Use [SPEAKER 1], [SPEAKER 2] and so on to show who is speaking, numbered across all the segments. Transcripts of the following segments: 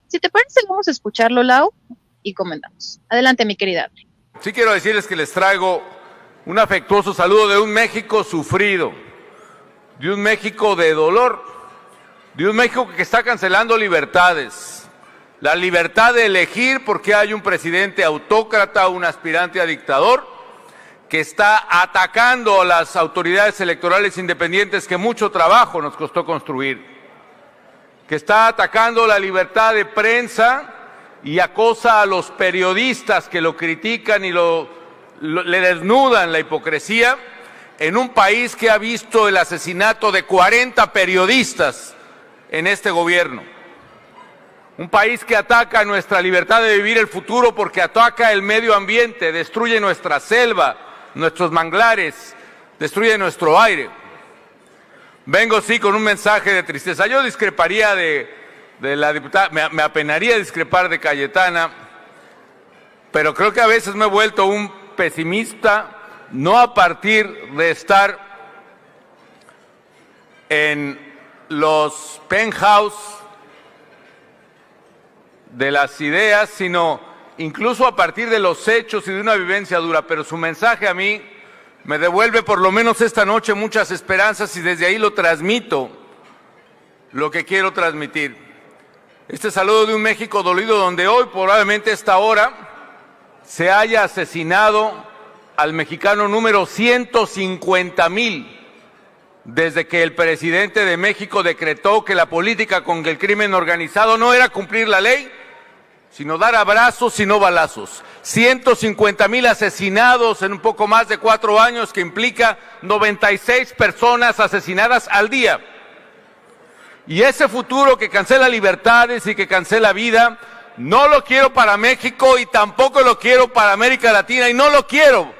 [SPEAKER 1] Si te parece, vamos a escucharlo, Lau, y comentamos. Adelante, mi querida Adri.
[SPEAKER 2] Sí quiero decirles que les traigo un afectuoso saludo de un México sufrido, de un México de dolor, de un México que está cancelando libertades. La libertad de elegir porque hay un presidente autócrata, un aspirante a dictador, que está atacando a las autoridades electorales independientes que mucho trabajo nos costó construir, que está atacando la libertad de prensa y acosa a los periodistas que lo critican y le desnudan la hipocresía, en un país que ha visto el asesinato de 40 periodistas en este gobierno. Un país que ataca nuestra libertad de vivir el futuro porque ataca el medio ambiente, destruye nuestra selva, nuestros manglares, destruye nuestro aire. Vengo sí con un mensaje de tristeza. Yo discreparía de la diputada, me apenaría discrepar de Cayetana, pero creo que a veces me he vuelto un pesimista, no a partir de estar en los penthouse de las ideas, sino incluso a partir de los hechos y de una vivencia dura. Pero su mensaje a mí me devuelve por lo menos esta noche muchas esperanzas y desde ahí lo transmito, lo que quiero transmitir. Este saludo de un México dolido donde hoy, probablemente a esta hora, se haya asesinado al mexicano número 150,000 desde que el presidente de México decretó que la política con el crimen organizado no era cumplir la ley, sino dar abrazos y no balazos. 150,000 asesinados en un poco más de 4 años, que implica 96 personas asesinadas al día. Y ese futuro que cancela libertades y que cancela vida, no lo quiero para México y tampoco lo quiero para América Latina y no lo quiero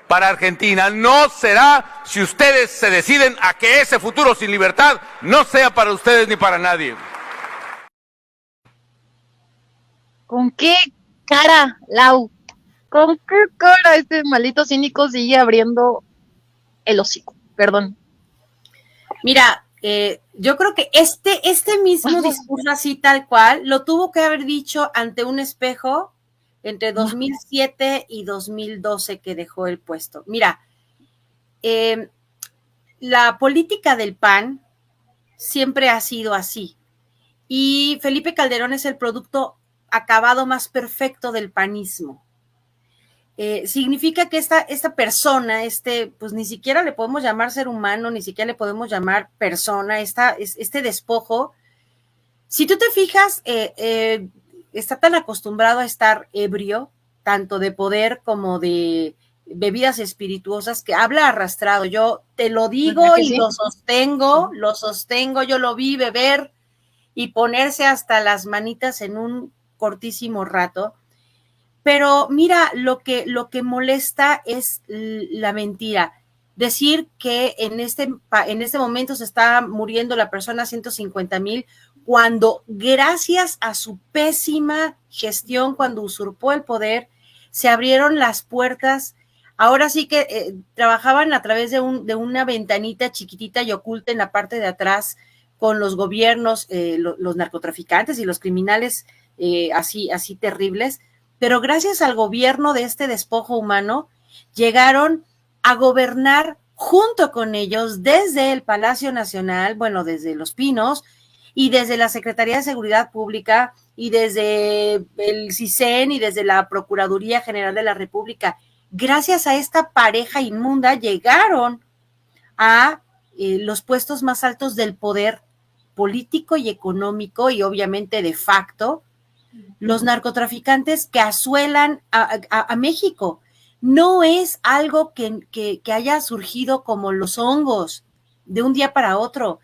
[SPEAKER 2] para Argentina. No será si ustedes se deciden a que ese futuro sin libertad no sea para ustedes ni para nadie.
[SPEAKER 1] ¿Con qué cara, Lau? ¿Con qué cara este maldito cínico sigue abriendo el hocico? Perdón.
[SPEAKER 3] Mira, yo creo que este mismo discurso así tal cual lo tuvo que haber dicho ante un espejo entre 2007 y 2012 que dejó el puesto. Mira, la política del PAN siempre ha sido así y Felipe Calderón es el producto acabado más perfecto del panismo. Significa que esta persona, pues ni siquiera le podemos llamar ser humano, ni siquiera le podemos llamar persona, este despojo, si tú te fijas, está tan acostumbrado a estar ebrio, tanto de poder como de bebidas espirituosas, que habla arrastrado. Yo te lo digo y sí, lo sostengo, yo lo vi beber y ponerse hasta las manitas en un cortísimo rato. Pero mira, lo que molesta es la mentira. Decir que en este momento se está muriendo la persona 150,000, cuando gracias a su pésima gestión, cuando usurpó el poder, se abrieron las puertas. Ahora sí que trabajaban a través de una ventanita chiquitita y oculta en la parte de atrás con los gobiernos, los narcotraficantes y los criminales así terribles. Pero gracias al gobierno de este despojo humano, llegaron a gobernar junto con ellos desde el Palacio Nacional, bueno, desde Los Pinos, y desde la Secretaría de Seguridad Pública, y desde el CISEN, y desde la Procuraduría General de la República. Gracias a esta pareja inmunda, llegaron a los puestos más altos del poder político y económico, y obviamente de facto, los narcotraficantes que asuelan a México. No es algo que haya surgido como los hongos de un día para otro.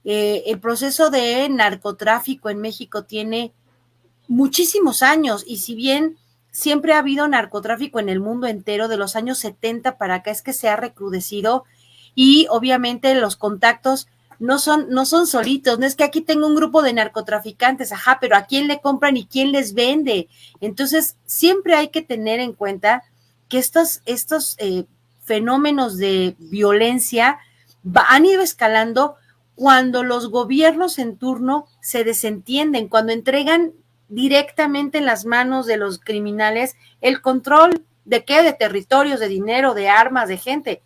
[SPEAKER 3] El proceso de narcotráfico en México tiene muchísimos años, y si bien siempre ha habido narcotráfico en el mundo entero, de los años 70 para acá es que se ha recrudecido, y obviamente los contactos no son solitos. No es que aquí tengo un grupo de narcotraficantes, pero ¿a quién le compran y quién les vende? Entonces, siempre hay que tener en cuenta que estos fenómenos de violencia han ido escalando cuando los gobiernos en turno se desentienden, cuando entregan directamente en las manos de los criminales el control de qué, de territorios, de dinero, de armas, de gente.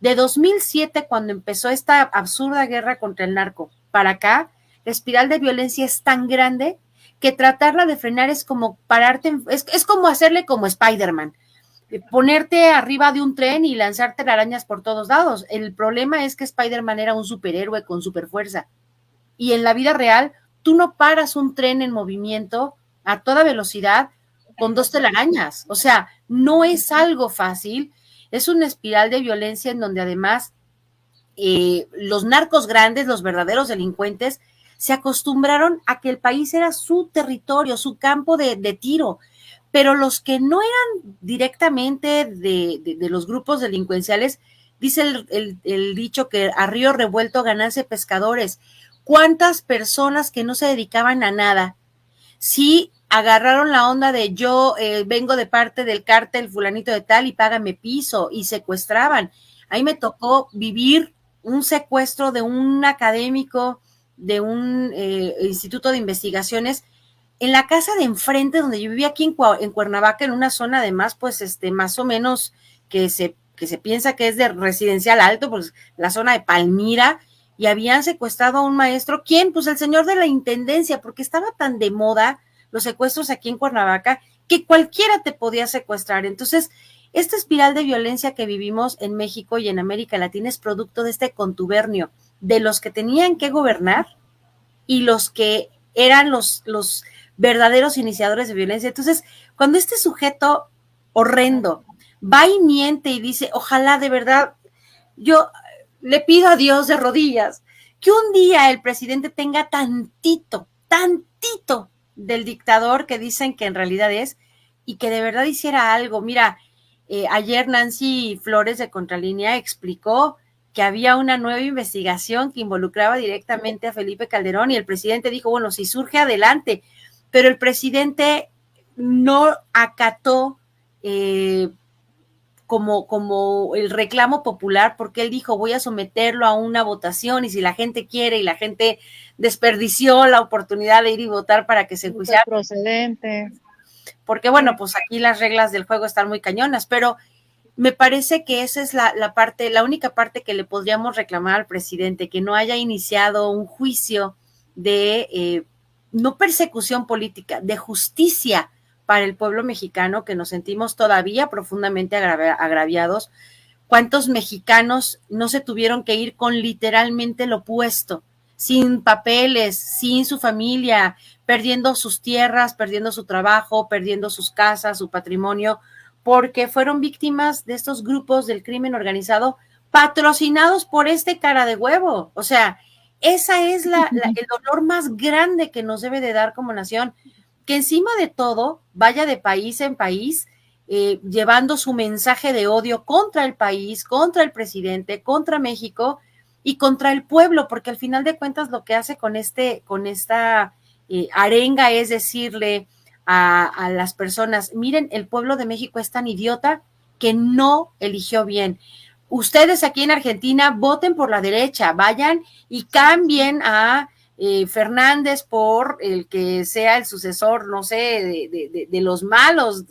[SPEAKER 3] De 2007, cuando empezó esta absurda guerra contra el narco, para acá, la espiral de violencia es tan grande que tratarla de frenar es como pararte, es como hacerle como Spider-Man, ponerte arriba de un tren y lanzarte arañas por todos lados. El problema es que Spider-Man era un superhéroe con superfuerza. Y en la vida real, tú no paras un tren en movimiento a toda velocidad con 2 telarañas. O sea, no es algo fácil. Es una espiral de violencia en donde además los narcos grandes, los verdaderos delincuentes, se acostumbraron a que el país era su territorio, su campo de tiro. Pero los que no eran directamente de los grupos delincuenciales, dice el dicho que a río revuelto ganarse pescadores. ¿Cuántas personas que no se dedicaban a nada, sí agarraron la onda de yo vengo de parte del cártel fulanito de tal y págame piso, y secuestraban? Ahí me tocó vivir un secuestro de un académico de un instituto de investigaciones en la casa de enfrente donde yo vivía aquí en Cuernavaca, en una zona además, pues, más o menos que se piensa que es de residencial alto, pues, la zona de Palmira, y habían secuestrado a un maestro. ¿Quién? Pues el señor de la intendencia, porque estaba tan de moda los secuestros aquí en Cuernavaca que cualquiera te podía secuestrar. Entonces, esta espiral de violencia que vivimos en México y en América Latina es producto de este contubernio de los que tenían que gobernar y los que eran los verdaderos iniciadores de violencia. Entonces, cuando este sujeto horrendo va y miente y dice, ojalá de verdad, yo le pido a Dios de rodillas que un día el presidente tenga tantito del dictador que dicen que en realidad es, y que de verdad hiciera algo. Mira, ayer Nancy Flores de Contralínea explicó que había una nueva investigación que involucraba directamente a Felipe Calderón, y el presidente dijo, bueno, si surge adelante, pero el presidente no acató como el reclamo popular, porque él dijo, voy a someterlo a una votación, y si la gente quiere, y la gente desperdició la oportunidad de ir y votar para que se enjuiciara.
[SPEAKER 1] Procedente.
[SPEAKER 3] Porque bueno, pues aquí las reglas del juego están muy cañonas, pero me parece que esa es la única parte que le podríamos reclamar al presidente, que no haya iniciado un juicio de no persecución política, de justicia para el pueblo mexicano, que nos sentimos todavía profundamente agraviados. ¿Cuántos mexicanos no se tuvieron que ir con literalmente lo opuesto, sin papeles, sin su familia, perdiendo sus tierras, perdiendo su trabajo, perdiendo sus casas, su patrimonio, porque fueron víctimas de estos grupos del crimen organizado patrocinados por este cara de huevo? O sea, esa es el dolor más grande que nos debe de dar como nación, que encima de todo vaya de país en país llevando su mensaje de odio contra el país, contra el presidente, contra México y contra el pueblo, porque al final de cuentas lo que hace con esta arenga es decirle a las personas, miren, el pueblo de México es tan idiota que no eligió bien. Ustedes aquí en Argentina voten por la derecha, vayan y cambien a Fernández por el que sea el sucesor, no sé, de los malos.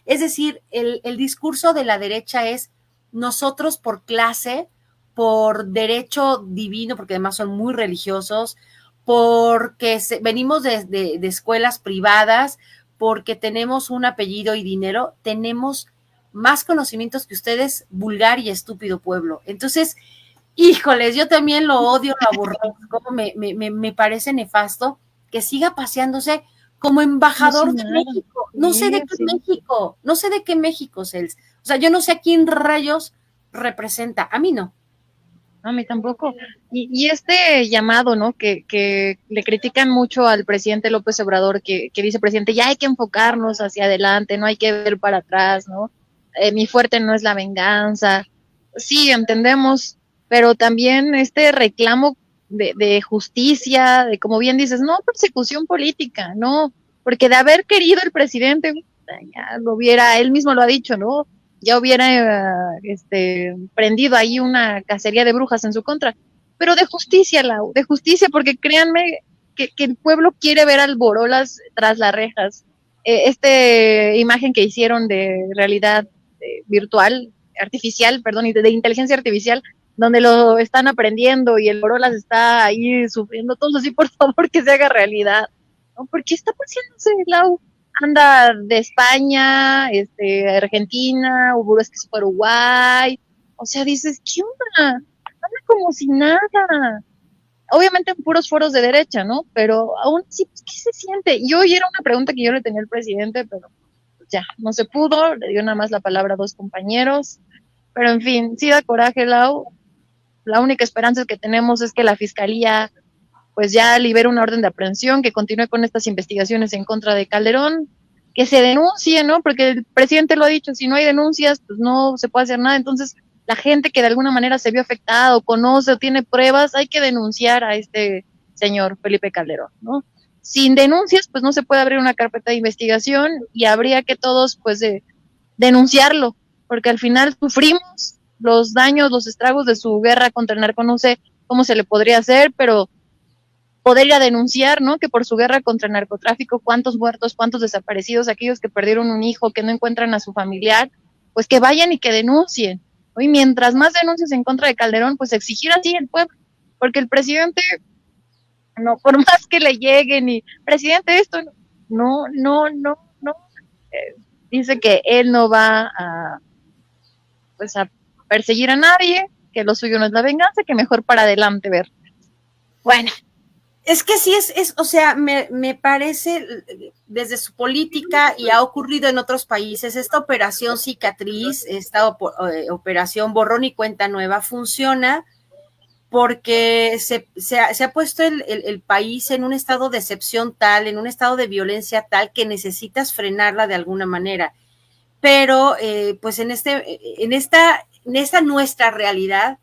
[SPEAKER 3] Es decir, el discurso de la derecha es nosotros por clase, por derecho divino, porque además son muy religiosos, porque venimos de escuelas privadas, porque tenemos un apellido y dinero, tenemos más conocimientos que ustedes, vulgar y estúpido pueblo. Entonces, híjoles, yo también lo odio, lo aborrezco, me parece nefasto que siga paseándose como embajador de México. No sé de qué México, no sé de qué México, Cels. O sea, yo no sé a quién rayos representa, a mí no.
[SPEAKER 1] A mí tampoco. Y este llamado, ¿no? Que le critican mucho al presidente López Obrador, que dice, presidente, ya hay que enfocarnos hacia adelante, no hay que ver para atrás, ¿no? Mi fuerte no es la venganza. Sí, entendemos, pero también este reclamo de justicia, de como bien dices, no persecución política, no, porque de haber querido el presidente, ya lo hubiera, él mismo lo ha dicho, ¿no? Ya hubiera prendido ahí una cacería de brujas en su contra, pero de justicia, Lau, de justicia, porque créanme que el pueblo quiere ver al Borolas tras las rejas. Imagen que hicieron de realidad virtual, artificial, perdón, y de inteligencia artificial, donde lo están aprendiendo y el Borolas está ahí sufriendo, todos así, por favor, que se haga realidad. ¿No? ¿Por qué está paseándose, Lau? Anda de España, Argentina, hubo es que se fue a Uruguay, o sea, dices, ¿qué onda? Anda como si nada. Obviamente en puros foros de derecha, ¿no? Pero aún así, pues, ¿qué se siente? Y hoy era una pregunta que yo le tenía al presidente, pero pues, ya, no se pudo, le dio nada más la palabra a dos compañeros, pero en fin, sí da coraje, Lau. La única esperanza que tenemos es que la fiscalía pues ya libere una orden de aprehensión, que continúe con estas investigaciones en contra de Calderón, que se denuncie, ¿no? Porque el presidente lo ha dicho, si no hay denuncias, pues no se puede hacer nada. Entonces, la gente que de alguna manera se vio afectada o conoce o tiene pruebas, hay que denunciar a este señor Felipe Calderón, ¿no? Sin denuncias, pues no se puede abrir una carpeta de investigación y habría que todos, pues, denunciarlo, porque al final sufrimos los daños, los estragos de su guerra contra el narco, no sé cómo se le podría hacer, pero poder ir a denunciar, ¿no? Que por su guerra contra el narcotráfico, cuántos muertos, cuántos desaparecidos, aquellos que perdieron un hijo, que no encuentran a su familiar, pues que vayan y que denuncien, ¿no? Y mientras más denuncias en contra de Calderón, pues exigir así el pueblo, porque el presidente, no, por más que le lleguen y, presidente, esto, no, dice que él no va a, pues a perseguir a nadie, que lo suyo no es la venganza, que mejor para adelante ver. Bueno,
[SPEAKER 3] es que sí o sea, me parece desde su política y ha ocurrido en otros países, esta operación cicatriz, esta operación borrón y cuenta nueva funciona porque se ha puesto el país en un estado de excepción tal, en un estado de violencia tal que necesitas frenarla de alguna manera. Pero pues en esta nuestra realidad,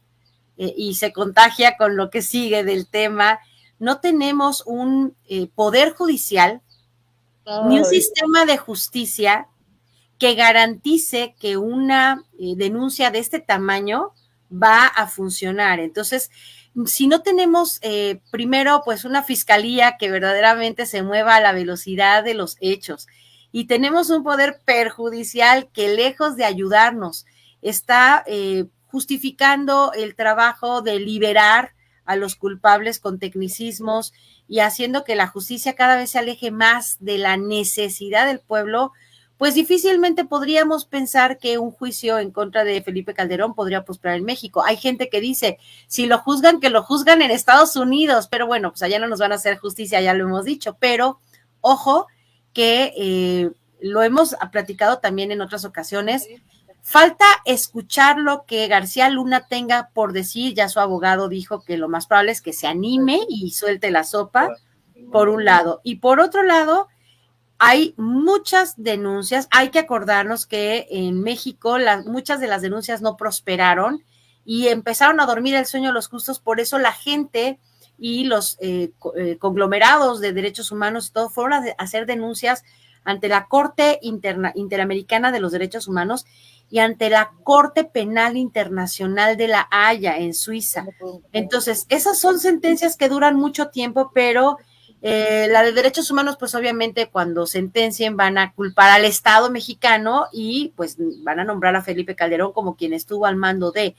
[SPEAKER 3] y se contagia con lo que sigue del tema, no tenemos un poder judicial ni un sistema de justicia que garantice que una denuncia de este tamaño va a funcionar. Entonces, si no tenemos primero pues una fiscalía que verdaderamente se mueva a la velocidad de los hechos y tenemos un poder perjudicial que lejos de ayudarnos está justificando el trabajo de liberar a los culpables con tecnicismos y haciendo que la justicia cada vez se aleje más de la necesidad del pueblo, pues difícilmente podríamos pensar que un juicio en contra de Felipe Calderón podría prosperar en México. Hay gente que dice, si lo juzgan, que lo juzgan en Estados Unidos, pero bueno, pues allá no nos van a hacer justicia, ya lo hemos dicho, pero ojo que lo hemos platicado también en otras ocasiones, falta escuchar lo que García Luna tenga por decir. Ya su abogado dijo que lo más probable es que se anime y suelte la sopa, por un lado. Y por otro lado, hay muchas denuncias. Hay que acordarnos que en México muchas de las denuncias no prosperaron y empezaron a dormir el sueño de los justos. Por eso la gente y los conglomerados de derechos humanos y todo fueron a hacer denuncias ante la Corte Interamericana de los Derechos Humanos y ante la Corte Penal Internacional de La Haya en Suiza. Entonces, esas son sentencias que duran mucho tiempo, pero la de derechos humanos, pues obviamente cuando sentencien van a culpar al Estado mexicano y pues van a nombrar a Felipe Calderón como quien estuvo al mando de.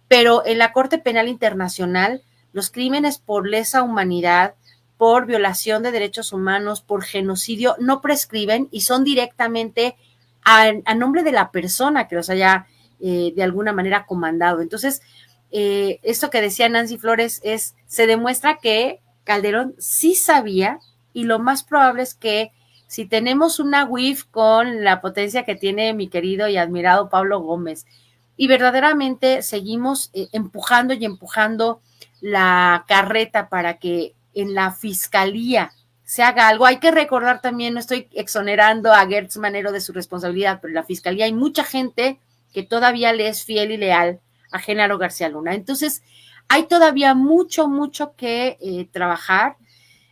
[SPEAKER 3] Pero en la Corte Penal Internacional, los crímenes por lesa humanidad, por violación de derechos humanos, por genocidio, no prescriben y son directamente a nombre de la persona que los haya de alguna manera comandado. Entonces, esto que decía Nancy Flores se demuestra que Calderón sí sabía, y lo más probable es que si tenemos una WIF con la potencia que tiene mi querido y admirado Pablo Gómez, y verdaderamente seguimos empujando y empujando la carreta para que en la fiscalía se haga algo. Hay que recordar también, no estoy exonerando a Gertz Manero de su responsabilidad, pero en la fiscalía hay mucha gente que todavía le es fiel y leal a Genaro García Luna. Entonces, hay todavía mucho que trabajar.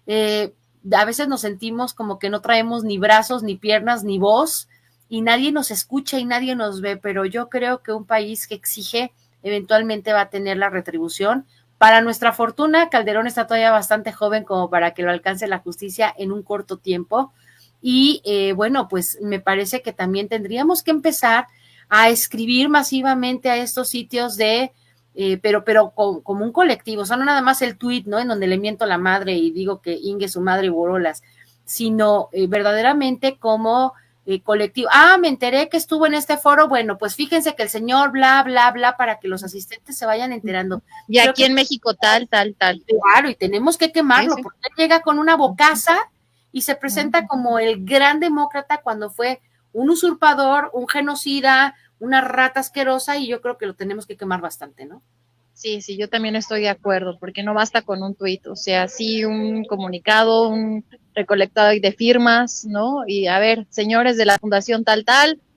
[SPEAKER 3] A veces nos sentimos como que no traemos ni brazos, ni piernas, ni voz, y nadie nos escucha y nadie nos ve, pero yo creo que un país que exige eventualmente va a tener la retribución, Para nuestra fortuna, Calderón está todavía bastante joven como para que lo alcance la justicia en un corto tiempo. Y bueno, pues me parece que también tendríamos que empezar a escribir masivamente a estos sitios pero como un colectivo, o sea, no nada más el tuit, ¿no? En donde le miento a la madre y digo que Inge su madre y borolas, sino verdaderamente como colectivo. Me enteré que estuvo en este foro, bueno, pues fíjense que el señor bla, bla, bla, para que los asistentes se vayan enterando.
[SPEAKER 1] Y aquí en México tal.
[SPEAKER 3] Claro, y tenemos que quemarlo,
[SPEAKER 1] Sí.
[SPEAKER 3] porque él llega con una bocaza y se presenta como el gran demócrata cuando fue un usurpador, un genocida, una rata asquerosa, y yo creo que lo tenemos que quemar bastante, ¿no?
[SPEAKER 1] Sí, yo también estoy de acuerdo, porque no basta con un tuit, o sea, sí un comunicado, un recolectado de firmas, ¿no? Y a ver, señores de la Fundación tal,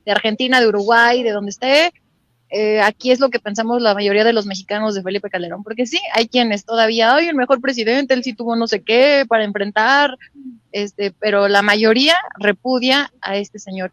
[SPEAKER 1] de Argentina, de Uruguay, de donde esté, aquí es lo que pensamos la mayoría de los mexicanos de Felipe Calderón, porque sí, hay quienes todavía, el mejor presidente, él sí tuvo no sé qué para enfrentar, pero la mayoría repudia a este señor.